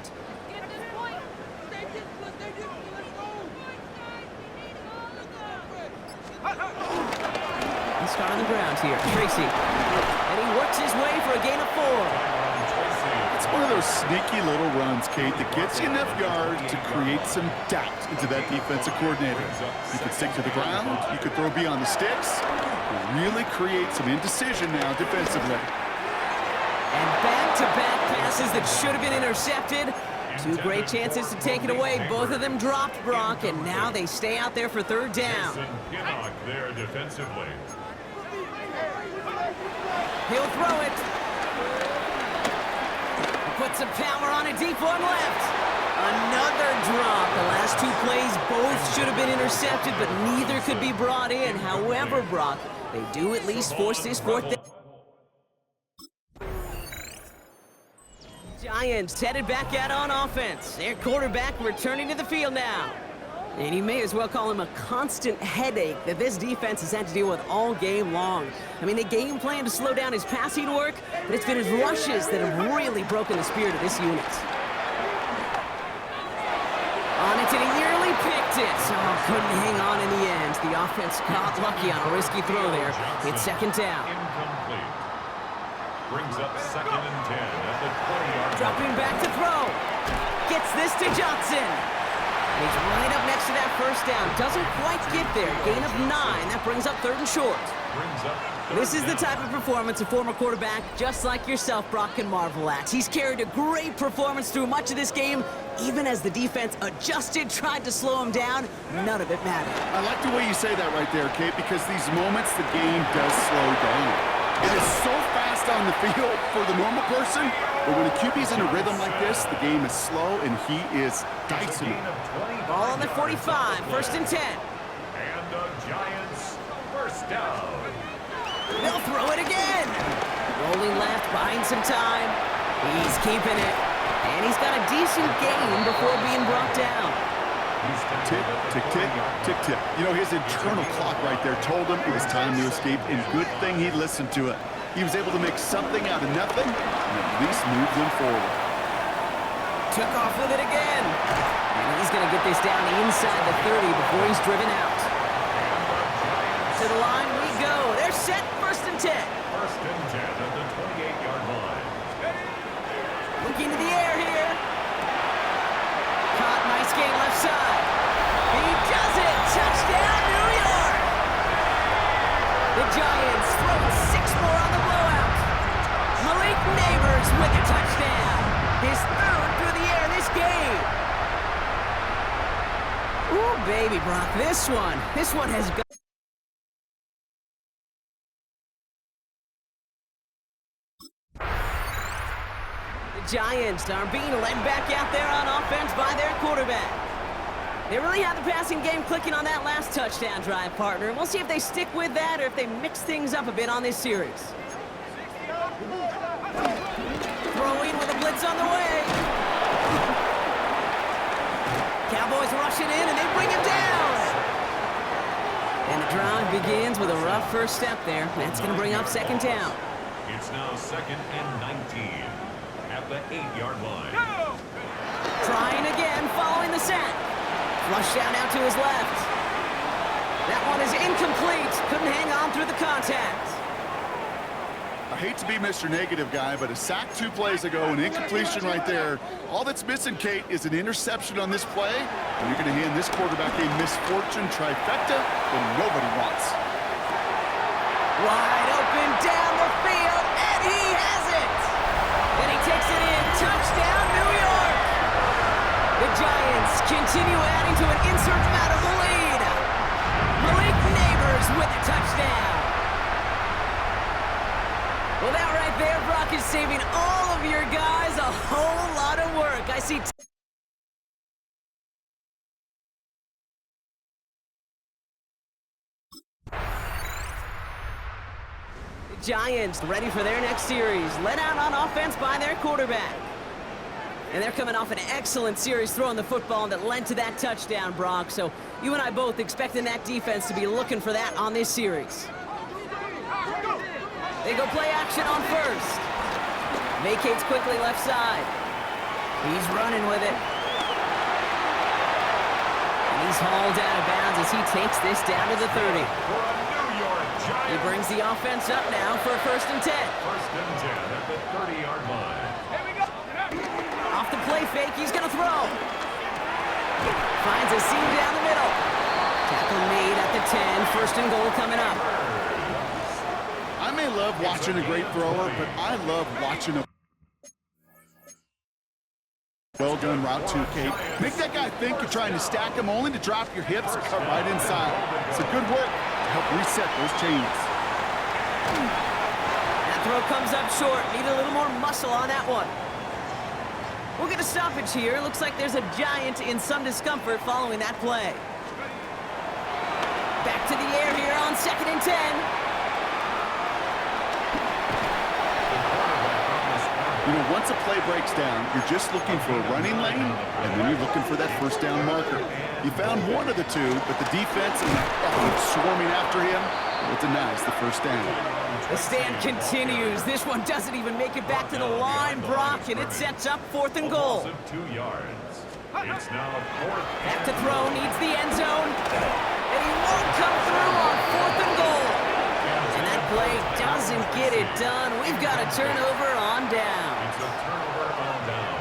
Let's start on the ground here. Tracy. And he works his way for a gain of 4. It's one of those sneaky little runs, Kate, that gets you enough yards to create some doubt into that defensive coordinator. You could stick to the ground, you could throw beyond the sticks, really create some indecision now defensively. passes that should have been intercepted. Two great chances to take it away. Both of them dropped, Brock, and now they stay out there for third down. There defensively. He'll throw it. Puts some power on it, deep one left. Another drop. The last two plays both should have been intercepted, but neither could be brought in. However, Brock, they do at least force this fourth down. Giants headed back out on offense. Their quarterback returning to the field now. And you may as well call him a constant headache that this defense has had to deal with all game long. I mean, they game plan to slow down his passing work, but it's been his rushes that have really broken the spirit of this unit. On it, and he nearly picked it. So couldn't hang on in the end. The offense got lucky on a risky throw there. It's second down. Incomplete. Brings up 2nd and 10 at the 20-yard line. Dropping back to throw. Gets this to Johnson. He's right up next to that first down. Doesn't quite get there. Gain of 9. That brings up 3rd and short. This is the type of performance a former quarterback, just like yourself, Brock, can marvel at. He's carried a great performance through much of this game. Even as the defense adjusted, tried to slow him down, none of it mattered. I like the way you say that right there, Kate, because these moments the game does slow down. It is so fast on the field for the normal person, but when a QB's in a rhythm like this, the game is slow and he is dicing it. Ball on the 45, 1st and 10. And the Giants first down. They'll throw it again. Rolling left, buying some time. He's keeping it. And he's got a decent gain before being brought down. Tick, tick, tick, tick, tick. You know, his internal clock right there told him it was time to escape, and good thing he listened to it. He was able to make something out of nothing, and at least move them forward. Took off with it again. And he's going to get this down inside the 30 before he's driven out. To the line we go. They're set, 1st and 10. 1st and 10 at the 28-yard line. Looking to the air here. Caught, nice game left side. He does it! Touchdown, New York! The Giants throwing 6 more on the blowout. Malik Neighbors with a touchdown. His 3rd through the air this game. Ooh, baby, Brock, this one has got... Giants are being led back out there on offense by their quarterback. They really had the passing game clicking on that last touchdown drive, partner. We'll see if they stick with that or if they mix things up a bit on this series. Throwing with a blitz on the way. Cowboys rushing in and they bring him down. And the drive begins with a rough first step there. That's going to bring up 2nd down. It's now 2nd and 19 at the 8-yard line. Trying again, following the set. Flush down out to his left. That one is incomplete. Couldn't hang on through the contact. I hate to be Mr. Negative guy, but a sack 2 plays ago, an incompletion right there. All that's missing, Kate, is an interception on this play, and you're going to hand this quarterback a misfortune trifecta that nobody wants. Wide open down the field, and he has it! And he takes it in. Touchdown, New York! The Giants continue adding to an insurmountable lead. Malik Neighbors with a touchdown. Well, that right there, Brock, is saving all of your guys a whole lot of work. I see... Giants ready for their next series, led out on offense by their quarterback. And they're coming off an excellent series throwing the football that led to that touchdown, Brock. So you and I both expecting that defense to be looking for that on this series. They go play action on first. Vacates quickly left side. He's running with it. And he's hauled out of bounds as he takes this down to the 30. He brings the offense up now for a 1st and 10. 1st and 10 at the 30-yard line. Off the play fake, he's going to throw. Finds a seam down the middle. Tackle made at the 10. 1st and goal coming up. I may love watching a great thrower, but I love watching a... Well done, route 2, Kate. Make that guy think you're trying to stack him only to drop your hips and cut right inside. It's a good work to help reset those chains. That throw comes up short. Need a little more muscle on that one. We'll get a stoppage here. Looks like there's a Giant in some discomfort following that play. Back to the air here on 2nd and 10. You know, once a play breaks down, you're just looking for a running lane, and then you're looking for that first down marker. You found one of the two, but the defense and that effort swarming after him, it denies the first down. The stand continues. This one doesn't even make it back to the line, Brock, and it sets up 4th and goal. 2 yards. It's now 4th. Back to throw, needs the end zone, and he won't come through on 4th and goal. And that play doesn't get it done. We've got a turnover on down. It's a turnover on downs.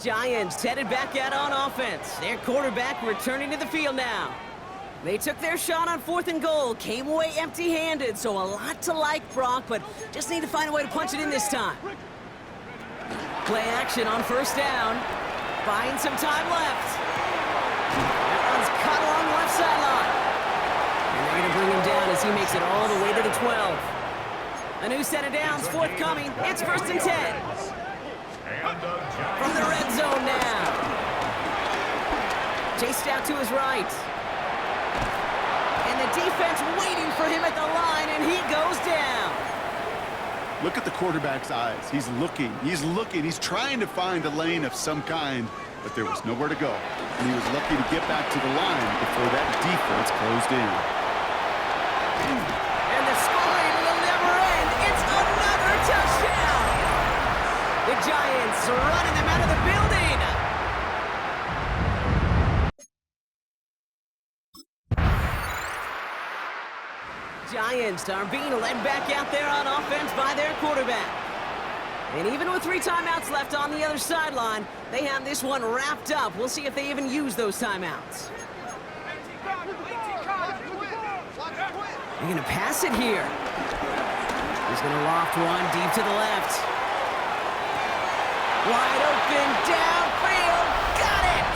Giants headed back out on offense. Their quarterback returning to the field now. They took their shot on 4th and goal, came away empty-handed, so a lot to like, Brock, but just need to find a way to punch it in this time. Play action on 1st down. Buying some time left. That one's cut along the left sideline. And they're going to bring him down as he makes it all the way to the 12. A new set of downs forthcoming. It's 1st and 10. From the red zone now. Chased out to his right. And the defense waiting for him at the line, and he goes down. Look at the quarterback's eyes. He's looking. He's trying to find a lane of some kind, but there was nowhere to go. And he was lucky to get back to the line before that defense closed in. And the scoring will never end. It's another touchdown. The Giants running them out of the building. Giants are being led back out there on offense by their quarterback. And even with 3 timeouts left on the other sideline, they have this one wrapped up. We'll see if they even use those timeouts. They're going to pass it here. He's going to loft one deep to the left. Wide open, downfield, got it!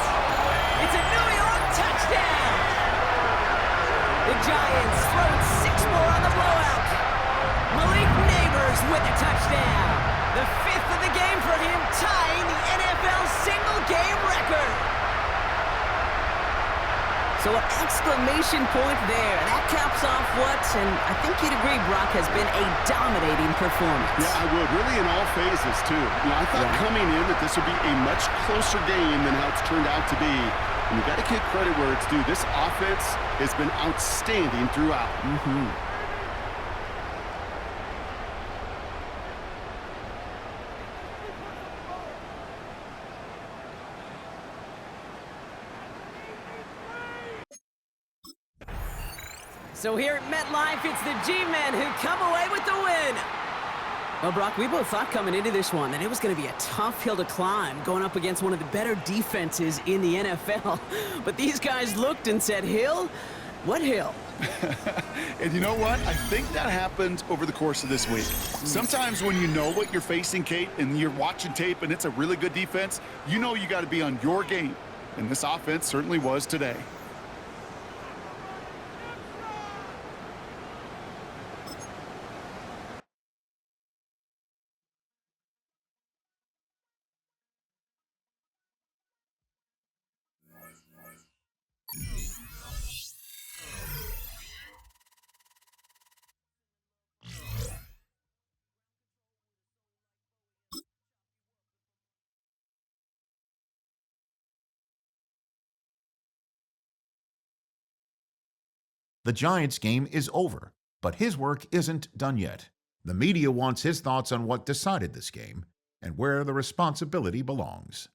It's a New York touchdown! The Giants throwing 6 more on the blowout. Malik Neighbors with a touchdown. The 5th of the game for him, tying the NFL single-game record. So an exclamation point there. That caps off what, and I think you'd agree, Brock, has been a dominating performance. Yeah, I would. Really in all phases, too. You know, I thought coming in that this would be a much closer game than how it's turned out to be. And you got to give credit where it's due. This offense has been outstanding throughout. So here at MetLife, it's the G-Men who come away with the win. Well, Brock, we both thought coming into this one that it was going to be a tough hill to climb going up against one of the better defenses in the NFL. But these guys looked and said, Hill? What hill? And you know what? I think that happened over the course of this week. Sometimes when you know what you're facing, Kate, and you're watching tape and it's a really good defense, you know you got to be on your game. And this offense certainly was today. The Giants game is over, but his work isn't done yet. The media wants his thoughts on what decided this game and where the responsibility belongs.